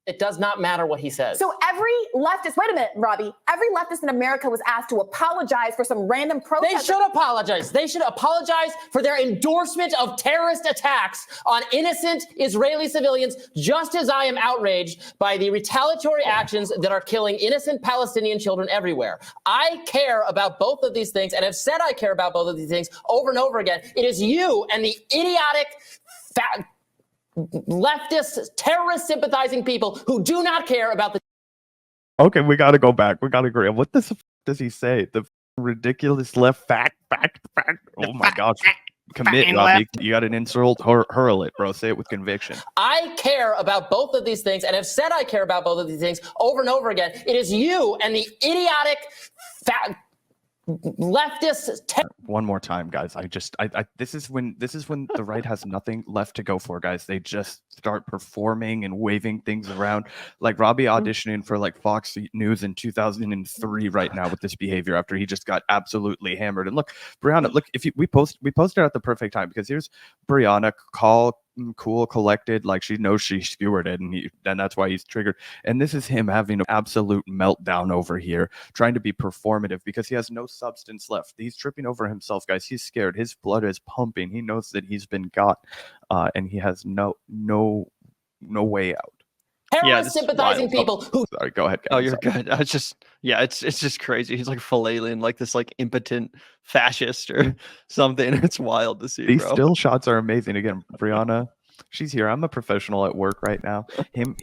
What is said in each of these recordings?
It does not matter what he says. So every leftist, wait a minute, Robby, every leftist in America was asked to apologize for some random protest. They should apologize. They should apologize for their endorsement of terrorist attacks on innocent Israeli civilians, just as I am outraged by the retaliatory actions that are killing innocent Palestinian children everywhere. I care about both of these things and have said I care about both of these things over and over again. It is you and the idiotic leftist, terrorist sympathizing people who do not care about the. Okay, we got to go back. We got to agree. What does he say? The ridiculous left fact. Oh my gosh. Commit, Robby. You got an insult, hurl it, bro. Say it with conviction. I care about both of these things and have said I care about both of these things over and over again. It is you and the idiotic leftist. One more time, guys. This is when the right has nothing left to go for, guys. They just start performing and waving things around, like Robby auditioning for like Fox News in 2003 right now with this behavior after he just got absolutely hammered. And look, Briahna, look, we posted at the perfect time, because here's Briahna, cool, collected, like she knows she skewered it, and that's why he's triggered. And this is him having an absolute meltdown over here, trying to be performative because he has no substance left. He's tripping over himself, guys. He's scared. His blood is pumping. He knows that he's been got, and he has no way out. Terrorist sympathizing people who. Sorry, go ahead, guys. Oh, you're good. It's just crazy. He's like flailing like this like impotent fascist or something. It's wild to see. These bro. still shots are amazing. Again, Briahna, she's here. I'm a professional at work right now.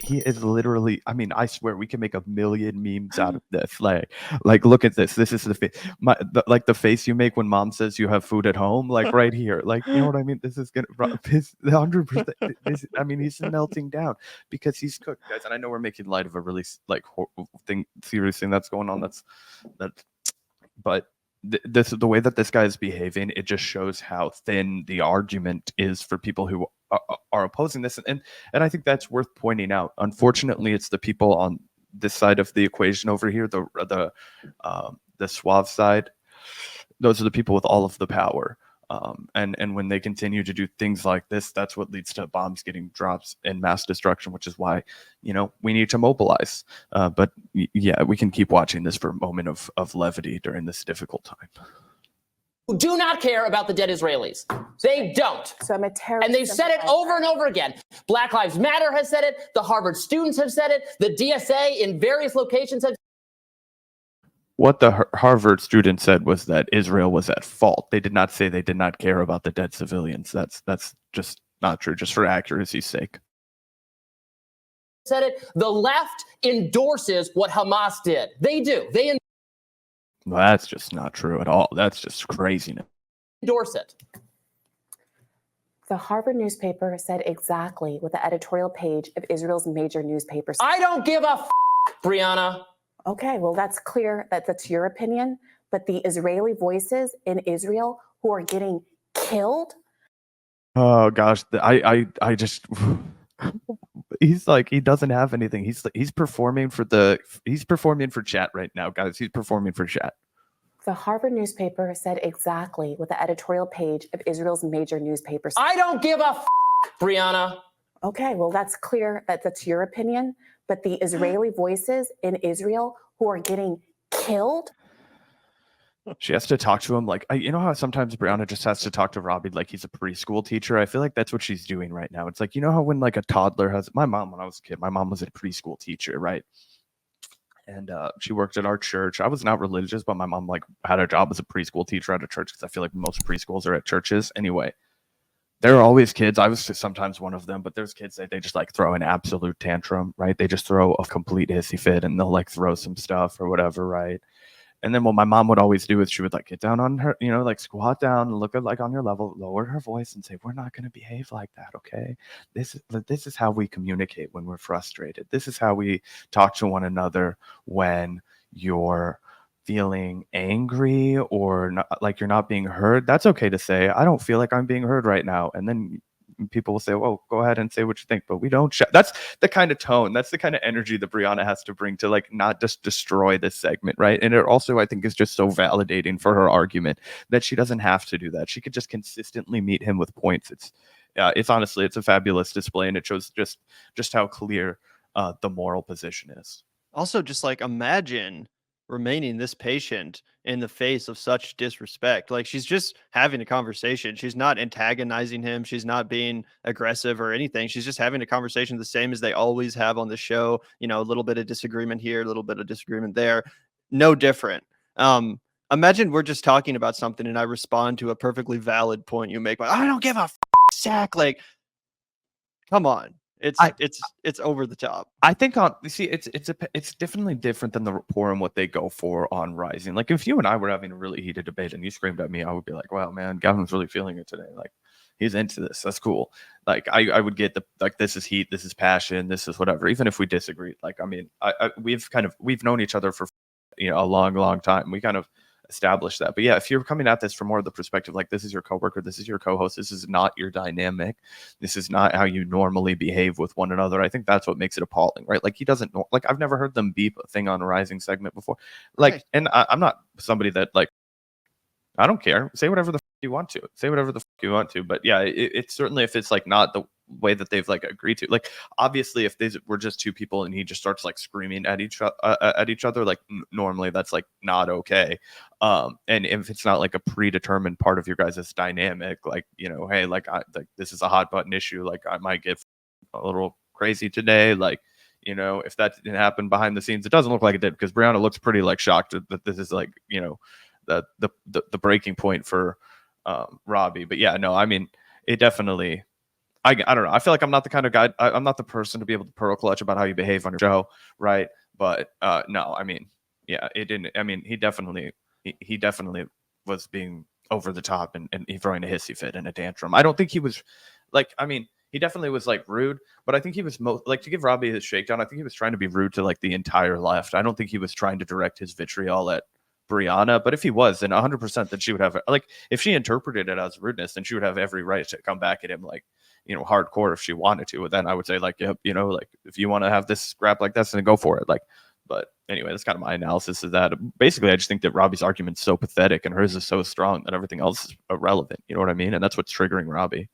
He is literally. I mean, I swear we can make a million memes out of this. Like look at this. This is the face. Like the face you make when mom says you have food at home. Like right here. Like, you know what I mean? This is gonna 100%. I mean, he's melting down because he's cooked, guys. And I know we're making light of a really like serious thing that's going on. But this the way that this guy is behaving, it just shows how thin the argument is for people who are opposing this, and I think that's worth pointing out. Unfortunately, it's the people on this side of the equation over here, the Soave side. Those are the people with all of the power, and when they continue to do things like this, that's what leads to bombs getting dropped and mass destruction, which is why we need to mobilize. But yeah, we can keep watching this for a moment of levity during this difficult time. Who do not care about the dead Israelis. They don't. So I'm a terrorist. And they've said it over and over again. Black Lives Matter has said it. The Harvard students have said it. The DSA in various locations have. What the Harvard student said was that Israel was at fault. They did not say they did not care about the dead civilians. That's just not true, just for accuracy's sake. Said it. The left endorses what Hamas did. They do. Well, that's just not true at all. That's just craziness. Endorse it. The Harvard newspaper said exactly what the editorial page of Israel's major newspaper said. I don't give a Briahna. Okay, well, that's clear that that's your opinion, but the Israeli voices in Israel who are getting killed. Oh gosh, I just he's like, he doesn't have anything. He's performing for chat right now, guys. He's performing for chat. The Harvard newspaper said exactly what the editorial page of Israel's major newspaper said. I don't give a Briahna. Okay, well, that's clear that that's your opinion, but the Israeli voices in Israel who are getting killed. She has to talk to him like, you know how sometimes Briahna just has to talk to Robby like he's a preschool teacher? I feel like that's what she's doing right now. It's like, you know how when like a toddler has, my mom, when I was a kid, my mom was a preschool teacher, right? And she worked at our church. I was not religious, but my mom like had a job as a preschool teacher at a church, because I feel like most preschools are at churches. Anyway, there are always kids. I was sometimes one of them, but there's kids that they just like throw an absolute tantrum, right? They just throw a complete hissy fit and they'll like throw some stuff or whatever, right? And then what my mom would always do is she would like get down on her, like squat down and look at like on your level, lower her voice and say, we're not going to behave like that. Okay. This is how we communicate when we're frustrated. This is how we talk to one another when you're feeling angry or not, like you're not being heard. That's okay to say, I don't feel like I'm being heard right now. And then people will say, well, go ahead and say what you think, but we don't. That's the kind of tone, that's the kind of energy that Briahna has to bring to like not just destroy this segment, right? And it also, I think, is just so validating for her argument that she doesn't have to do that. She could just consistently meet him with points. It's honestly, it's a fabulous display, and it shows just how clear the moral position is. Also, just like imagine remaining this patient in the face of such disrespect. Like she's just having a conversation. She's not antagonizing him. She's not being aggressive or anything. She's just having a conversation the same as they always have on the show. You know, a little bit of disagreement here, a little bit of disagreement there. No different. Imagine we're just talking about something and I respond to a perfectly valid point you make, but I don't give a sack. Like, come on. It's over the top. I think it's definitely different than the rapport and what they go for on Rising. Like if you and I were having a really heated debate and you screamed at me, I would be like, wow, man, Gavin's really feeling it today. Like he's into this. That's cool. Like I would get this is heat, this is passion, this is whatever. Even if we disagreed, like I mean, we've known each other for a long time. We kind of establish that. But yeah, if you're coming at this from more of the perspective, like this is your coworker, this is your co-host, this is not your dynamic, this is not how you normally behave with one another, I think that's what makes it appalling, right? Like he doesn't know, like I've never heard them beep a thing on a Rising segment before. Like, right. And I'm not somebody that like, I don't care. Say whatever the you want to. Say whatever the you want to. But yeah, it's certainly if it's like not the way that they've like agreed to. Like obviously, if they were just two people and he just starts like screaming at each other, like normally that's like not okay. And if it's not like a predetermined part of your guys' dynamic, like hey, like this is a hot button issue. Like I might get a little crazy today. Like if that didn't happen behind the scenes, it doesn't look like it did because Briahna looks pretty like shocked that this is like the breaking point for Robby. But yeah, no, I mean it definitely. I don't know. I feel like I'm not the kind of guy. I'm not the person to be able to pearl clutch about how you behave on your show, right? But no, I mean, yeah, it didn't. I mean, he definitely was being over the top and he throwing a hissy fit and a tantrum. I don't think he was like. I mean, he definitely was like rude, but I think he was like to give Robby his shakedown. I think he was trying to be rude to like the entire left. I don't think he was trying to direct his vitriol at Briahna, but if he was, then 100% that she would have like if she interpreted it as rudeness, then she would have every right to come back at him like hardcore if she wanted to. But then I would say like, yep, like if you want to have this scrap like this, then go for it. Like, but anyway, that's kind of my analysis of that. Basically, I just think that Robby's argument's so pathetic and hers is so strong that everything else is irrelevant. You know what I mean? And that's what's triggering Robby.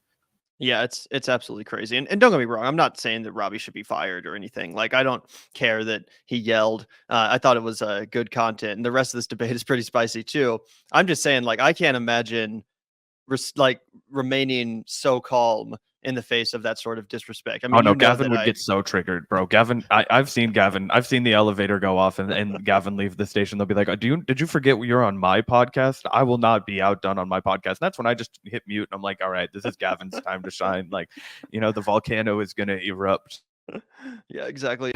Yeah, it's absolutely crazy. And don't get me wrong, I'm not saying that Robby should be fired or anything. Like, I don't care that he yelled. I thought it was good content. And the rest of this debate is pretty spicy too. I'm just saying, like, I can't imagine remaining so calm in the face of that sort of disrespect. I mean, Gavin would get so triggered, bro. Gavin, I've seen the elevator go off and Gavin leave the station. They'll be like, did you forget you're on my podcast? I will not be outdone on my podcast. And that's when I just hit mute and I'm like, all right, this is Gavin's time to shine. Like, the volcano is going to erupt. Yeah, exactly.